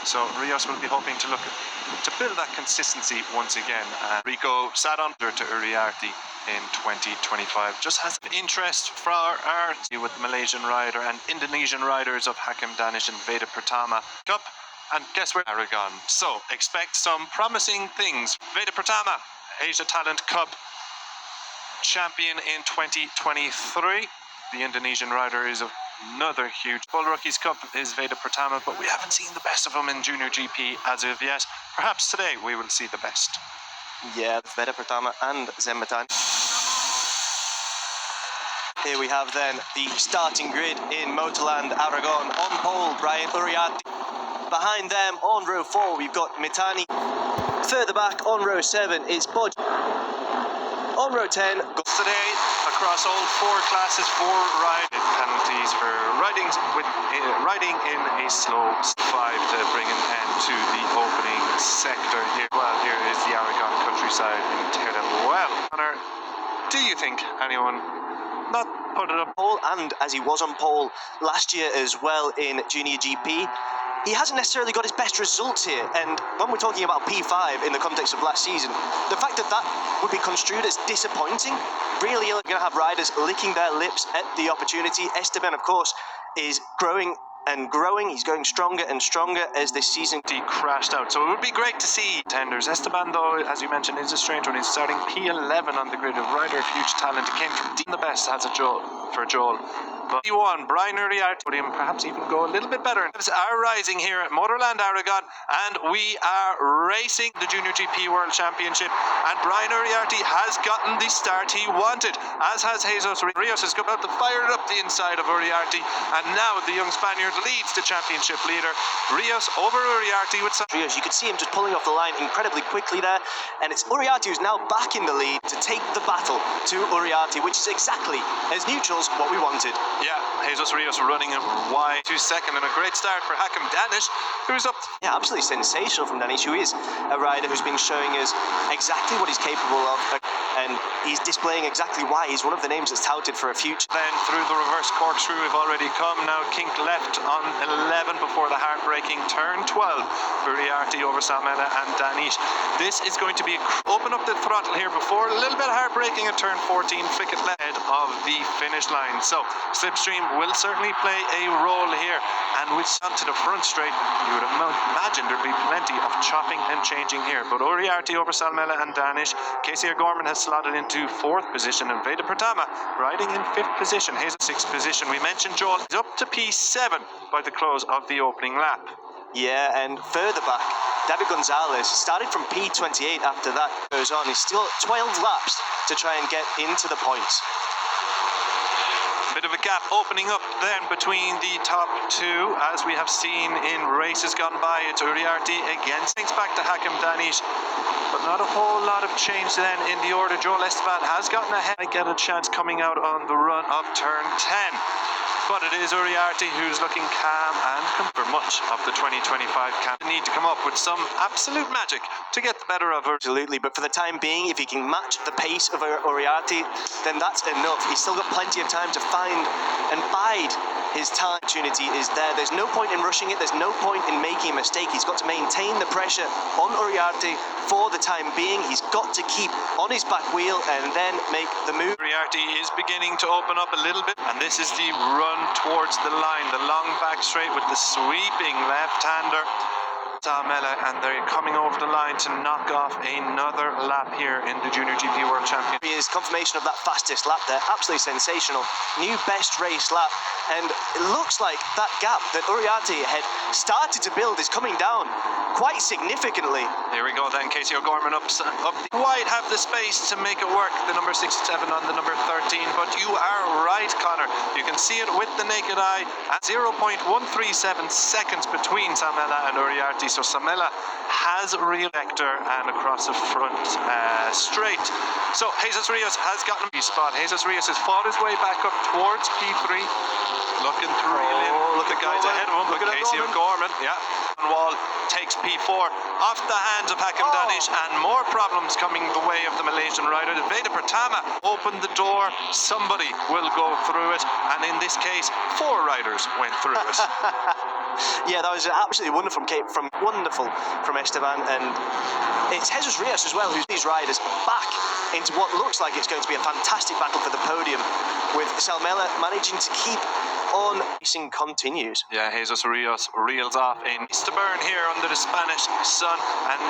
So Rios will be hoping to build that consistency once again. Rico sat under to Uriarte in 2025. Just has interest for our with Malaysian rider and Indonesian riders of Hakim, Danish and Veda Pratama Cup. And guess where? Aragon. So expect some promising things. Veda Pratama, Asia Talent Cup champion in 2023. The Indonesian rider is another huge. Full Rookies Cup is Veda Pratama, but we haven't seen the best of him in Junior GP as of yet. Perhaps today we will see the best. Yeah, Veda Pratama and Zembatan. Here we have then the starting grid in Motorland Aragon. On pole, Brian Uriarte. Behind them, on row 4, we've got Mitani. Further back, on row 7, it's Bodge. On row 10, today across all 4 classes, 4 riding penalties for riding in a slow 5 to bring an end to the opening sector here. Well, here is the Aragon countryside in Terram. Well, Connor, do you think anyone not put it up pole, and as he was on pole last year as well in Junior GP, he hasn't necessarily got his best results here, and when we're talking about P5 in the context of last season, the fact that that would be construed as disappointing, really going to have riders licking their lips at the opportunity. Esteban, of course, is growing and growing. He's going stronger and stronger as this season crashed out. So it would be great to see tenders. Esteban, though, as you mentioned, is a strange one. He's starting P11 on the grid. A rider of huge talent. He came from the best as a Joel. But he won. Brian Uriarte would perhaps even go a little bit better. Are rising here at Motorland Aragon, and we are racing the Junior GP World Championship. And Brian Uriarte has gotten the start he wanted, as has Jesus Rios. Has come out to fire it up the inside of Uriarte, and now the young Spaniard leads the championship leader. Rios over Uriarte with some. Rios, you could see him just pulling off the line incredibly quickly there, and it's Uriarte who's now back in the lead to take the battle to Uriarte, which is exactly, as neutrals, what we wanted. Yeah, Jesus Rios running a wide 2 second, and a great start for Hakim Danish, who's up. Yeah, absolutely sensational from Danish, who is a rider who's been showing us exactly what he's capable of, and he's displaying exactly why he's one of the names that's touted for a future. Then through the reverse corkscrew we've already come. Now Kink left on 11 before the heartbreaking turn 12. Uriarte over Salmela and Danish. This is going to be open up the throttle here before a little bit heartbreaking at turn 14. Fickett led of the finish line. So Slipstream will certainly play a role here, and with onto the front straight, you would imagine there'd be plenty of chopping and changing here. But Uriarte over Salmela and Danish. Casey O'Gorman has slotted into 4th position, and Veda Pratama riding in 5th position. He's in 6th position. We mentioned Joel is up to P7 by the close of the opening lap. Yeah, and further back, David Gonzalez started from P28 after that goes on. He's still 12 laps to try and get into the points. Bit of a gap opening up then between the top 2, as we have seen in races gone by. It's Uriarte against things back to Hakim Danish, but not a whole lot of change then in the order. Joel Esteban has gotten ahead and get a chance coming out on the run of turn 10. But it is Uriarte who's looking calm and for much of the 2025 camp. Need to come up with some absolute magic to get the better of her. Absolutely, but for the time being, if he can match the pace of Uriarte, then that's enough. He's still got plenty of time to find and bide his time. Opportunity is there. There's no point in rushing it. There's no point in making a mistake. He's got to maintain the pressure on Uriarte for the time being. He's got to keep on his back wheel and then make the move. Uriarte is beginning to open up a little bit, and this is the run towards the line, the long back straight with the sweeping left-hander. Salmela, and they're coming over the line to knock off another lap here in the Junior GP World Championship. Is confirmation of that fastest lap there. Absolutely sensational. New best race lap, and it looks like that gap that Uriarte had started to build is coming down quite significantly. Here we go then. Casey O'Gorman up wide, have the space to make it work. The number 67 on the number 13, but you are right, Connor. You can see it with the naked eye at 0.137 seconds between Salmela and Uriarte. So Salmela has a real vector and across the front straight. So Jesus Rios has gotten a spot. Jesus Rios has fought his way back up towards P3. Looking to reel in. Look at the guys ahead of him. Look at Casey O'Gorman. Yeah. Wall takes P4 off the hands of Hakim Danish, and more problems coming the way of the Malaysian rider. The Veda Pratama opened the door. Somebody will go through it, and in this case, 4 riders went through it. Yeah, that was absolutely wonderful from Esteban, and it's Jesus Rios as well, who's these riders back into what looks like it's going to be a fantastic battle for the podium, with Salmela managing to keep on. Racing continues. Yeah, Jesus Rios reels off in Easterburn here under the Spanish sun, and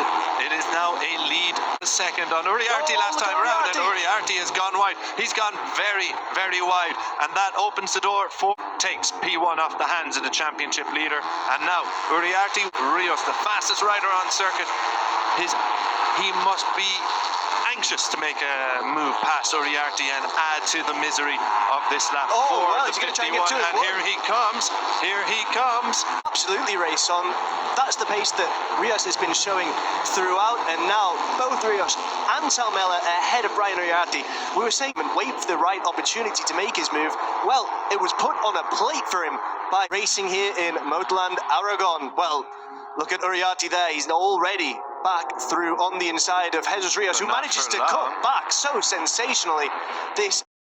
it is now a lead second on Uriarte last time round, and Uriarte has gone wide. He's gone very, very wide, and that opens the door for takes P1 off the hands of the championship leader. And now Uriarte Rios, the fastest rider on circuit, he must be anxious to make a move past Uriarte and add to the misery of this lap for the 51. And here he comes. Here he comes. Absolutely, race on. That's the pace that Rios has been showing throughout, and now both Rios and Salmela ahead of Brian Uriarte. We were saying, wait for the right opportunity to make his move. Well, it was put on a plate for him by racing here in Modeland, Aragon. Well, look at Uriarte there. He's already back through on the inside of Jesus Rios, who manages to cut back so sensationally. This